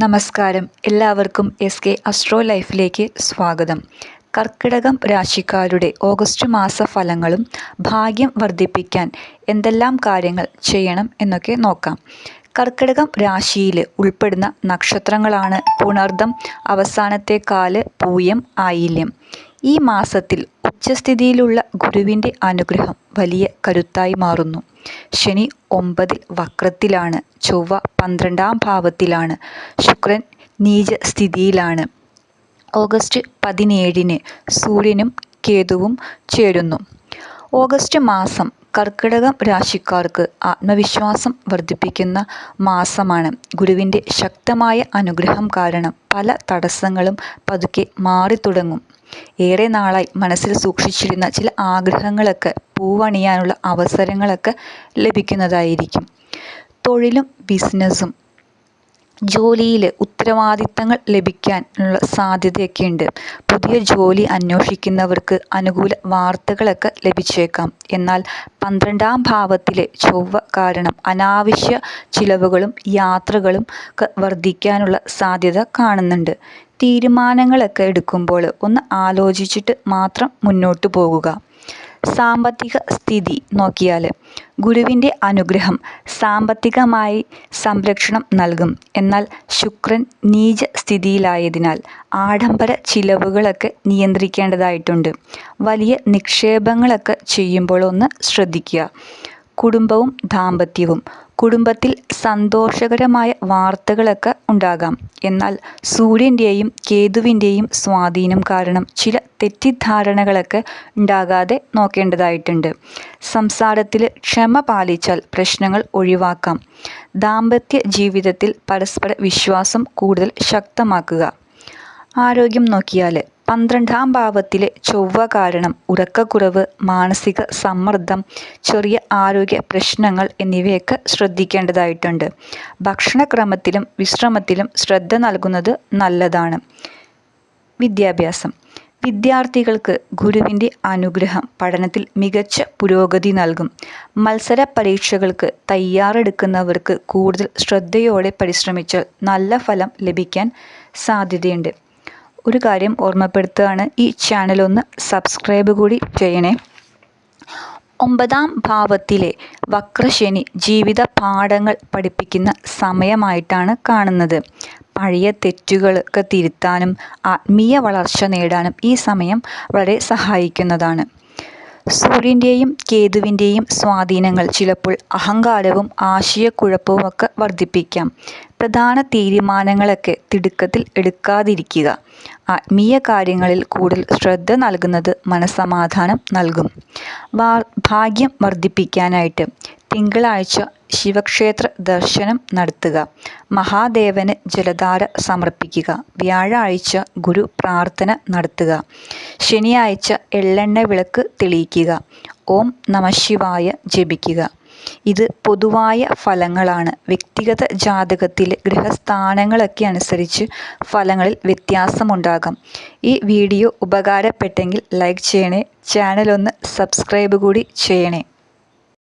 നമസ്കാരം. എല്ലാവർക്കും SK astro ലൈഫിലേക്ക് സ്വാഗതം. കർക്കിടകം രാശിക്കാരുടെ ഓഗസ്റ്റ് മാസ ഫലങ്ങളും ഭാഗ്യം വർദ്ധിപ്പിക്കാൻ എന്തെല്ലാം കാര്യങ്ങൾ ചെയ്യണം എന്നൊക്കെ നോക്കാം. കർക്കിടകം രാശിയിൽ ഉൾപ്പെടുന്ന നക്ഷത്രങ്ങളാണ് പുണർദം, അവസാനത്തെ കാല്, പൂയം, ആയില്യം. ഈ മാസത്തിൽ ഉച്ചസ്ഥിതിയിലുള്ള ഗുരുവിൻ്റെ അനുഗ്രഹം വലിയ കരുത്തായി മാറുന്നു. ശനി 9-ൽ വക്രത്തിലാണ്, ചൊവ്വ 12-ാം ഭാവത്തിലാണ്, ശുക്രൻ നീചസ്ഥിതിയിലാണ്. ഓഗസ്റ്റ് 17-ന് സൂര്യനും കേതുവും ചേരുന്നു. ഓഗസ്റ്റ് മാസം കർക്കിടകം രാശിക്കാർക്ക് ആത്മവിശ്വാസം വർദ്ധിപ്പിക്കുന്ന മാസമാണ്. ഗുരുവിൻ്റെ ശക്തമായ അനുഗ്രഹം കാരണം പല തടസ്സങ്ങളും പതുക്കെ മാറിത്തുടങ്ങും. ഏറെ നാളായി മനസ്സിൽ സൂക്ഷിച്ചിരുന്ന ചില ആഗ്രഹങ്ങളൊക്കെ പൂവണിയാനുള്ള അവസരങ്ങളൊക്കെ ലഭിക്കുന്നതായിരിക്കും. തൊഴിലും ബിസിനസ്സും ജോലിയിൽ ഉത്തരവാദിത്തങ്ങൾ ലഭിക്കാനുള്ള സാധ്യതയൊക്കെയുണ്ട്. പുതിയ ജോലി അന്വേഷിക്കുന്നവർക്ക് അനുകൂല വാർത്തകളൊക്കെ ലഭിച്ചേക്കാം. എന്നാൽ 12-ാം ഭാവത്തിലെ ചൊവ്വ കാരണം അനാവശ്യ ചിലവുകളും യാത്രകളും ഒക്കെ വർദ്ധിക്കാനുള്ള സാധ്യത കാണുന്നുണ്ട്. തീരുമാനങ്ങളൊക്കെ എടുക്കുമ്പോൾ ഒന്ന് ആലോചിച്ചിട്ട് മാത്രം മുന്നോട്ട് പോകുക. സാമ്പത്തിക സ്ഥിതി നോക്കിയാൽ ഗുരുവിൻ്റെ അനുഗ്രഹം സാമ്പത്തികമായി സംരക്ഷണം നൽകും. എന്നാൽ ശുക്രൻ നീച സ്ഥിതിയിലായതിനാൽ ആഡംബര ചിലവുകളൊക്കെ നിയന്ത്രിക്കേണ്ടതായിട്ടുണ്ട്. വലിയ നിക്ഷേപങ്ങളൊക്കെ ചെയ്യുമ്പോൾ ഒന്ന് ശ്രദ്ധിക്കുക. കുടുംബവും ദാമ്പത്യവും കുടുംബത്തിൽ സന്തോഷകരമായ വാർത്തകളൊക്കെ ഉണ്ടാകാം. എന്നാൽ സൂര്യൻ്റെയും കേതുവിൻ്റെയും സ്വാധീനം കാരണം ചില തെറ്റിദ്ധാരണകളൊക്കെ ഉണ്ടാകാതെ നോക്കേണ്ടതായിട്ടുണ്ട്. സംസാരത്തിൽ ക്ഷമ പാലിച്ചാൽ പ്രശ്നങ്ങൾ ഒഴിവാക്കാം. ദാമ്പത്യ ജീവിതത്തിൽ പരസ്പര വിശ്വാസം കൂടുതൽ ശക്തമാക്കുക. ആരോഗ്യം നോക്കിയാൽ 12-ാം ഭാവത്തിലെ ചൊവ്വ കാരണം ഉറക്കക്കുറവ്, മാനസിക സമ്മർദ്ദം, ചെറിയ ആരോഗ്യ പ്രശ്നങ്ങൾ എന്നിവയൊക്കെ ശ്രദ്ധിക്കേണ്ടതായിട്ടുണ്ട്. ഭക്ഷണക്രമത്തിലും വിശ്രമത്തിലും ശ്രദ്ധ നൽകുന്നത് നല്ലതാണ്. വിദ്യാഭ്യാസം വിദ്യാർത്ഥികൾക്ക് ഗുരുവിൻ്റെ അനുഗ്രഹം പഠനത്തിൽ മികച്ച പുരോഗതി നൽകും. മത്സര പരീക്ഷകൾക്ക് തയ്യാറെടുക്കുന്നവർക്ക് കൂടുതൽ ശ്രദ്ധയോടെ പരിശ്രമിച്ചാൽ നല്ല ഫലം ലഭിക്കാൻ സാധ്യതയുണ്ട്. ഒരു കാര്യം ഓർമ്മപ്പെടുത്തുകയാണ്, ഈ ചാനലൊന്ന് സബ്സ്ക്രൈബ് കൂടി ചെയ്യണേ. 9-ാം ഭാവത്തിലെ വക്രശനി ജീവിത പാഠങ്ങൾ പഠിപ്പിക്കുന്ന സമയമായിട്ടാണ് കാണുന്നത്. പഴയ തെറ്റുകളൊക്കെ തിരുത്താനും ആത്മീയ വളർച്ച നേടാനും ഈ സമയം വളരെ സഹായിക്കുന്നതാണ്. സൂര്യൻ്റെയും കേതുവിൻ്റെയും സ്വാധീനങ്ങൾ ചിലപ്പോൾ അഹങ്കാരവും ആശയക്കുഴപ്പവുമൊക്കെ വർദ്ധിപ്പിക്കാം. പ്രധാന തീരുമാനങ്ങളൊക്കെ തിടുക്കത്തിൽ എടുക്കാതിരിക്കുക. ആത്മീയ കാര്യങ്ങളിൽ കൂടുതൽ ശ്രദ്ധ നൽകുന്നത് മനസ്സമാധാനം നൽകും. ഭാഗ്യം വർദ്ധിപ്പിക്കാനായിട്ട് തിങ്കളാഴ്ച ശിവക്ഷേത്ര ദർശനം നടത്തുക. മഹാദേവന് ജലധാര സമർപ്പിക്കുക. വ്യാഴാഴ്ച ഗുരു പ്രാർത്ഥന നടത്തുക. ശനിയാഴ്ച എള്ളെണ്ണ വിളക്ക് തെളിയിക്കുക. ഓം നമഃശിവായ ജപിക്കുക. ഇത് പൊതുവായ ഫലങ്ങളാണ്. വ്യക്തിഗത ജാതകത്തിലെ ഗ്രഹസ്ഥാനങ്ങളൊക്കെ അനുസരിച്ച് ഫലങ്ങളിൽ വ്യത്യാസമുണ്ടാകാം. ഈ വീഡിയോ ഉപകാരപ്പെട്ടെങ്കിൽ ലൈക്ക് ചെയ്യണേ. ചാനലൊന്ന് സബ്സ്ക്രൈബ് കൂടി ചെയ്യണേ.